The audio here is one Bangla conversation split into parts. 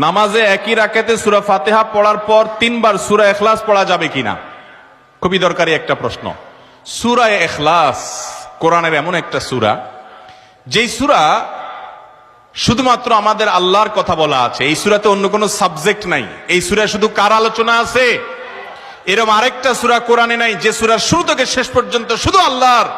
নামাজে একই রাকাতে সূরা ফাতিহা পড়ার পর 3 বার সূরা ইখলাস পড়া যাবে কিনা? খুবই দরকারি একটা প্রশ্ন। সূরা ইখলাস কোরআনের এমন একটা সূরা, যেই সূরা শুধুমাত্র আমাদের আল্লাহর কথা বলা আছে। এই সূরাতে অন্য কোনো সাবজেক্ট নাই। এই সূরায় শুধু কার আলোচনা আছে? এরকম আরেকটা সূরা কোরআনে নাই যে সূরার শুরু থেকে শেষ পর্যন্ত শুধু আল্লাহর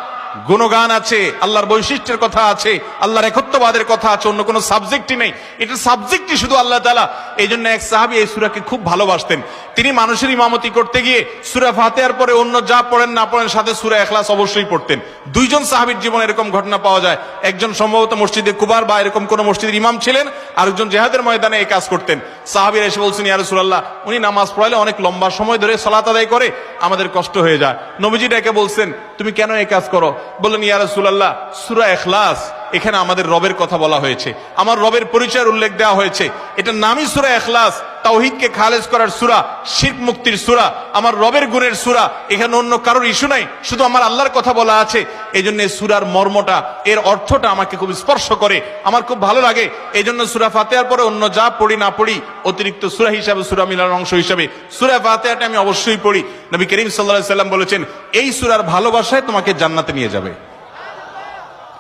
গুণগান আছে, আল্লাহর বৈশিষ্ট্যের কথা আছে, আল্লাহর একত্ববাদের কথা আছে, অন্য কোনো সাবজেক্টই নেই। এটা সাবজেক্টই শুধু আল্লাহ তাআলা। এই জন্য এক সাহাবী এই সূরাকে খুব ভালোবাসতেন। তিনি মানুষের ইমামতি করতে গিয়ে সূরা ফাতিহার পরে অন্য যা পড়েন না পড়েন সাথে সূরা ইখলাস অবশ্যই পড়তেন। দুইজন সাহাবীর জীবনে এরকম ঘটনা পাওয়া যায়। একজন সম্ভবত মসজিদে কুবার বা এরকম কোন মসজিদের ইমাম ছিলেন, আরেকজন জিহাদের ময়দানে এই কাজ করতেন। সাহাবীরা এসে বলছেন, ইয়া রাসূলুল্লাহ, উনি নামাজ পড়ালে অনেক লম্বা সময় ধরে সালাত আদায় করে, আমাদের কষ্ট হয়ে যায়। নবীজি ডেকে বলছেন, তুমি কেন এই কাজ করো? বললেন, ইয়া রাসূলুল্লাহ, সূরা ইখলাস এখানে আমাদের রবের কথা বলা হয়েছে, আমার রবের পরিচয়ের উল্লেখ দেওয়া হয়েছে। এটার নামই সূরা ইখলাস, তাওহীদকে খালেজ করার সূরা, শিরক মুক্তির সূরা, আমার রবের গুণের সূরা। এখানে অন্য কারোর ইস্যু নাই, শুধু আমার আল্লাহর কথা বলা আছে। এই জন্য সূরার মর্মটা, এর অর্থটা আমাকে খুব স্পর্শ করে, আমার খুব ভালো লাগে। এই জন্য সূরা ফাতিহার পরে অন্য যা পড়ি না পড়ি, অতিরিক্ত সূরা হিসাবে, সূরা মিলার অংশ হিসাবে সূরা ফাতিহাটা আমি অবশ্যই পড়ি। নবী করিম সাল্লাল্লাহু আলাইহি সাল্লাম বলেছেন, এই সূরার ভালোবাসায় তোমাকে জান্নাতে নিয়ে যাবে।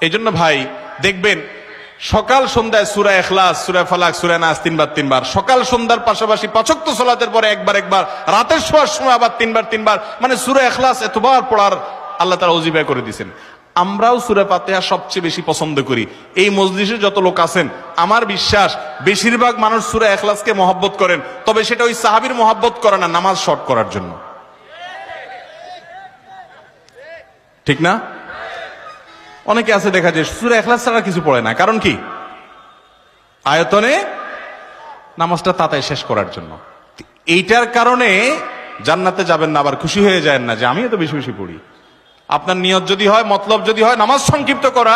এই জন্য ভাই দেখবেন সকাল সন্ধ্যায় সূরা ইখলাস, সূরা ফালাক, সূরা নাস 3 বার 3 বার, সকাল সন্ধ্যার পাশাপাশি 5 ওয়াক্ত সালাতের পরে একবার, রাতের শোয়ার সময় আবার 3 বার 3 বার, মানে সূরা ইখলাস এতবার পড়ার আল্লাহ তাআলা ওজিফা করে দিয়েছেন। আমরাও সূরা ফাতিহা সবচেয়ে বেশি পছন্দ করি। এই মজলিসে যত লোক আছেন, আমার বিশ্বাস বেশিরভাগ মানুষ সূরা ইখলাসকে মহব্বত করেন, তবে সেটা ওই সাহাবীর মহব্বত করে না, নামাজ শর্ট করার জন্য। ঠিক না? অনেকে আছে দেখা যায় সূরা ইখলাস ছাড়া কিছু পড়ে না, কারণ কি? আয়তনে নামাজটা তাড়াতাড়ি শেষ করার জন্য। এইটার কারণে জান্নাতে যাবেন না, আবার খুশি হয়ে যায় না যে আমি এত বেশি বেশি পড়ি। আপনার নিয়ত যদি হয়, মতলব যদি হয় নামাজ সংক্ষিপ্ত করা,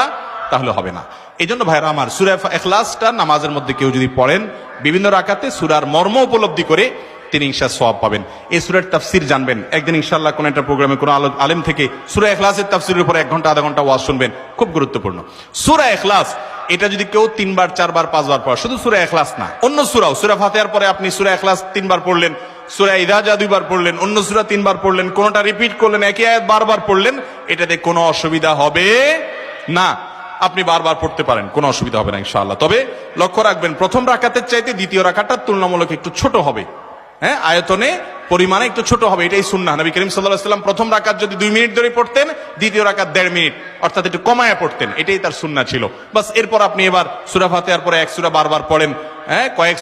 তাহলে হবে না। এই জন্য ভাইরা আমার, সূরা ইখলাসটা নামাজের মধ্যে কেউ যদি পড়েন বিভিন্ন রাকাতে, সূরার মর্ম উপলব্ধি করে তিনি ইনশাআল্লাহ সওয়াব পাবেন। এই সূরার তাফসীর জানবেন। একদিন ইনশাআল্লাহ কোন একটা প্রোগ্রামে কোন আলেম থেকে সূরা ইখলাসের তাফসীরের উপর 1 ঘন্টা আধা ঘন্টা ওয়াজ শুনবেন, খুব গুরুত্বপূর্ণ। সূরা ইখলাস এটা যদি কেউ 3 বার 4 বার 5 বার পড়ে, শুধু সূরা ইখলাস না, অন্য সূরাও, সূরা ফাতিহার পরে আপনি সূরা ইখলাস 3 বার পড়লেন, সূরা ইযা জা 2 বার পড়লেন, অন্য সূরা 3 বার পড়লেন, কোনটা রিপিট করলেন, একই আয়াত বারবার পড়লেন, এটাতে কোনো অসুবিধা হবে না। আপনি বারবার পড়তে পারেন, কোনো অসুবিধা হবে না ইনশাআল্লাহ। তবে লক্ষ্য রাখবেন, প্রথম রাকাতের চাইতে দ্বিতীয় রাকাতটা তুলনামূলক একটু ছোট হবে। হ্যাঁ, আয়তনে পরিমাণে একটু ছোট হবে, এটাই সুন্নাহ। নবী করিম সাল্লাল্লাহু আলাইহি ওয়াসাল্লাম প্রথম রাকাত যদি 2 মিনিট ধরে পড়তেন, দ্বিতীয় রাকাত 1.5 মিনিট, অর্থাৎ একটু কমায়া পড়তেন, এটাই তার সুন্নাহ ছিল। বাস, এরপর আপনি এবার সূরা ফাতিহার পরে 1 সূরা বারবার পড়েন, হ্যাঁ, কয়েক